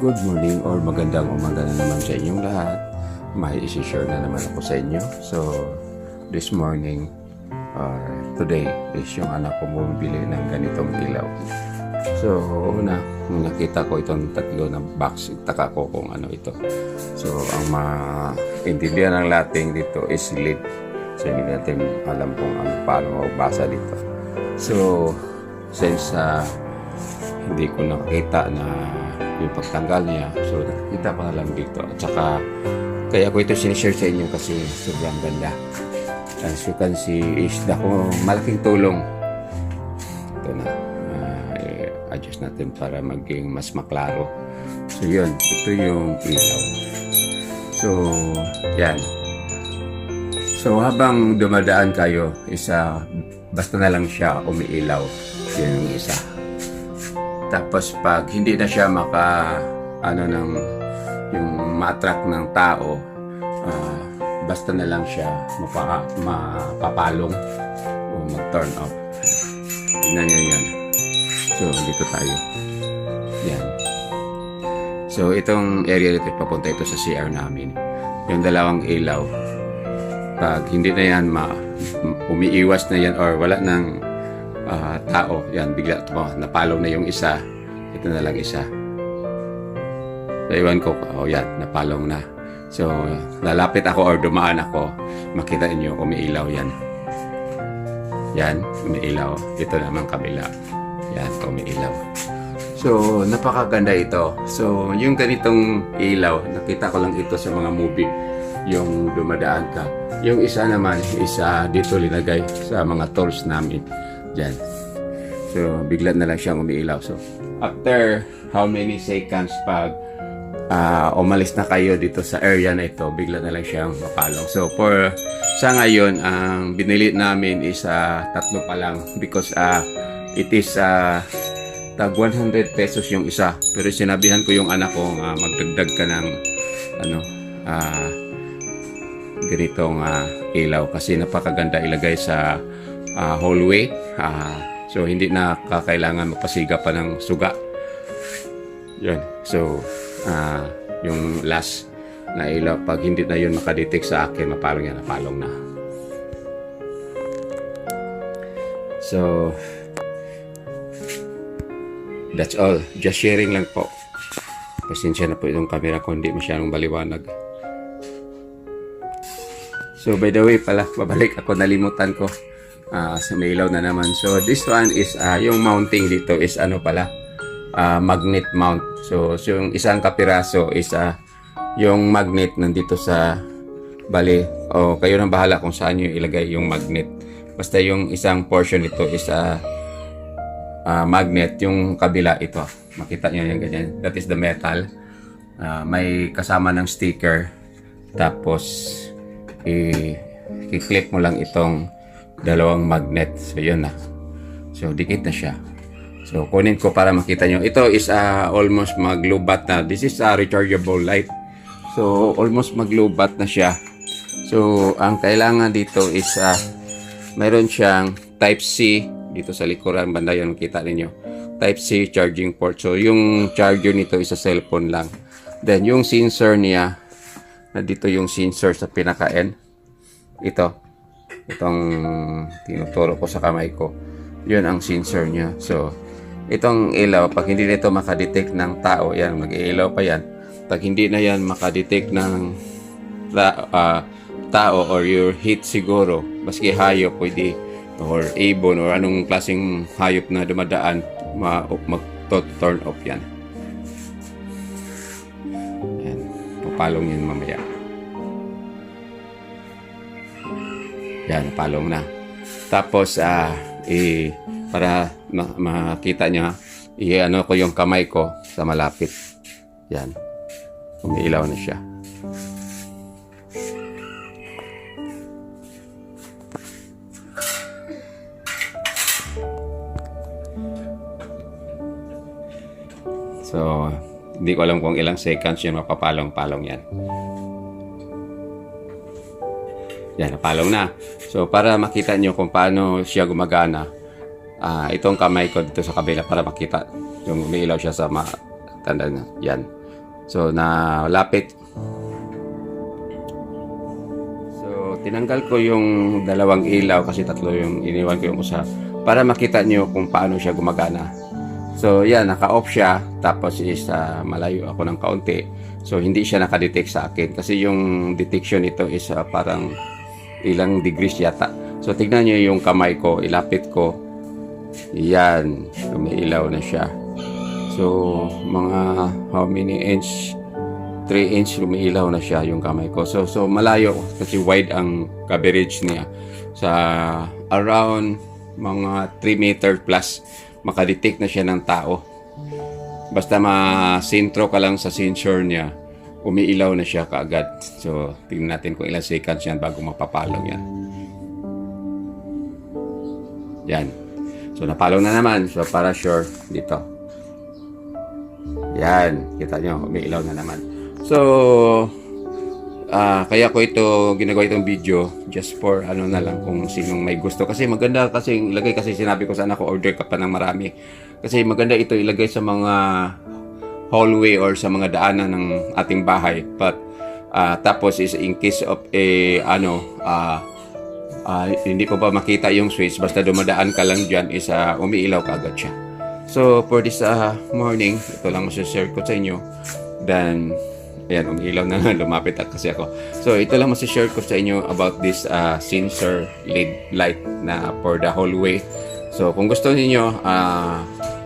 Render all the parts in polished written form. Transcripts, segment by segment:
Good morning or magandang umaga na naman sa inyong lahat. May isi-share na naman ako sa inyo. So, this morning or today is yung anak ko bumibili ng ganitong ilaw. So, una, nung nakita ko itong tatlo na box, taka ko kung ano ito. So, ang maintindihan ng lating dito is LED. So, hindi natin alam kung paano magbasa dito. So, since hindi ko nakita na yung pagtanggal niya, so nakita ko na lang dito. At saka kaya ko ito sinishare sa inyo kasi sobrang ganda. As you can see is malaking tulong. Ito na, adjust natin para maging mas maklaro. So yun, ito yung ilaw. So yan. So habang dumadaan kayo, basta na lang siya umiilaw. Yan yung isa. Tapos pag hindi na siya yung ma-attract ng tao, basta na lang siya mapapalong o mag-turn off. Tingnan nyo yan. So, dito tayo. Yan. So, itong area dito, papunta ito sa CR namin. Yung dalawang ilaw, pag hindi na yan umiiwas na yan or wala nang tao, yan, bigla napalaw na yung isa, ito na lang isa. So, iwan ko, yan, napalaw na. So, lalapit ako or dumaan ako, makita niyo umiilaw yan. Yan, umiilaw. Ito naman kabila. Yan, umiilaw. So, napakaganda ito. So, yung ganitong ilaw, nakita ko lang ito sa mga movie, yung dumadaan ka. Yung isa naman, dito linagay sa mga tools namin. Diyan. So, bigla na lang siyang umiilaw. So, after how many seconds pag umalis na kayo dito sa area na ito, bigla na lang siyang mapalong. So, sa ngayon, ang binili namin is tatlo pa lang because it is tag 100 pesos yung isa. Pero sinabihan ko yung anak ko magdagdag ka ng ganitong ilaw kasi napakaganda ilagay sa hallway. So hindi na kakailangan magpasiga pa ng suga. Yun. So yung last na ilaw, pag hindi na yun makadetect sa akin, napalong na. So that's all. Just sharing lang po. Pasensya na po itong camera ko, hindi masyadong baliwanag. So by the way pala, babalik ako, nalimutan ko. Sa may ilaw na naman. So this one is yung mounting dito is magnet mount. So yung isang kapiraso is yung magnet nandito sa kayo nang bahala kung saan nyo ilagay yung magnet. Basta yung isang portion nito is magnet, yung kabila ito. Makita nyo yung ganyan. That is the metal. May kasama ng sticker. Tapos i-clip mo lang itong dalawang magnet. So yun na. So dikit na siya. So kunin ko para makita nyo. Ito is almost maglubat na. This is a rechargeable light. So almost maglubat na siya. So ang kailangan dito is mayroon siyang type C dito sa likuran banda, yun kita ninyo. Type C charging port. So yung charger nito is sa cellphone lang. Then yung sensor niya, dito yung sensor sa pinaka-end. Itong tinuturo ko sa kamay ko, yun ang sensor niya. So itong ilaw, pag hindi nito makadetect ng tao, yan, mag-iilaw pa yan. Pag hindi na yan makadetect ng tao or your heat siguro, maski hayop pwede, or ibon or anong klaseng hayop na dumadaan, mag-turn off yan. Yan, papalong yan mamaya. Yan, palong na. Tapos, para makita niya, ko yung kamay ko sa malapit. Yan. Umiilaw na siya. So, hindi ko alam kung ilang seconds yun mapapalong-palong yan. Yan, napalong na. So, para makita nyo kung paano siya gumagana, itong kamay ko dito sa kabila para makita yung umiilaw siya sa tanda na. Yan. So, nalapit. So, tinanggal ko yung dalawang ilaw kasi tatlo yung iniwan ko yung isa para makita nyo kung paano siya gumagana. So, yan, naka-off siya. Tapos is malayo ako ng kaunti. So, hindi siya nakadetect sa akin. Kasi yung detection nito is parang ilang degrees yata. So, tignan nyo yung kamay ko. Ilapit ko. Yan. Umiilaw na siya. So, mga how many inch? 3 inch umiilaw na siya yung kamay ko. So malayo kasi wide ang coverage niya. Sa around mga 3 meter plus makadetect na siya ng tao. Basta ma-sintro ka lang sa sensor niya, umiilaw na siya kaagad. So, tingnan natin kung ilang seconds yan bago mapapalong yan. Yan. So, napalong na naman. So, para sure, dito. Yan. Kita nyo, umiilaw na naman. So, kaya ko ginagawa itong video just for na lang kung sinong may gusto. Kasi maganda kasi ilagay kasi sinabi ko sana ko order ka pa ng marami. Kasi maganda ito ilagay sa mga hallway or sa mga daanan ng ating bahay. But tapos is in case of hindi ko pa makita yung switch, basta dumadaan ka lang dyan is umiilaw ka agad siya. So for this morning, ito lang masashare ko sa inyo. Then ayan, umiilaw na nga, lumapit kasi ako. So, ito lang masashare ko sa inyo about this sensor LED light na for the hallway. So, kung gusto niyo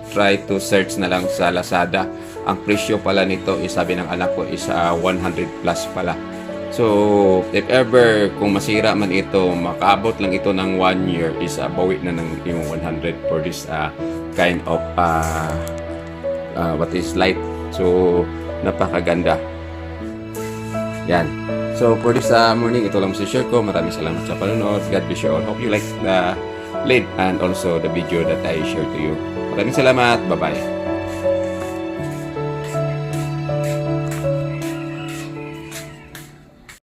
try to search na lang sa Lazada. Ang presyo pala nito is, sabi ng anak ko, is 100 plus pala. So, if ever, kung masira man ito, makaabot lang ito ng 1 year, is bawi na ng yung 100 for this kind of what is light. So, napakaganda. Yan. So, for this morning, ito lang share ko. Maraming salamat sa panonood. God bless you all. Hope you like the lead and also the video that I share to you. Maraming salamat. Bye-bye.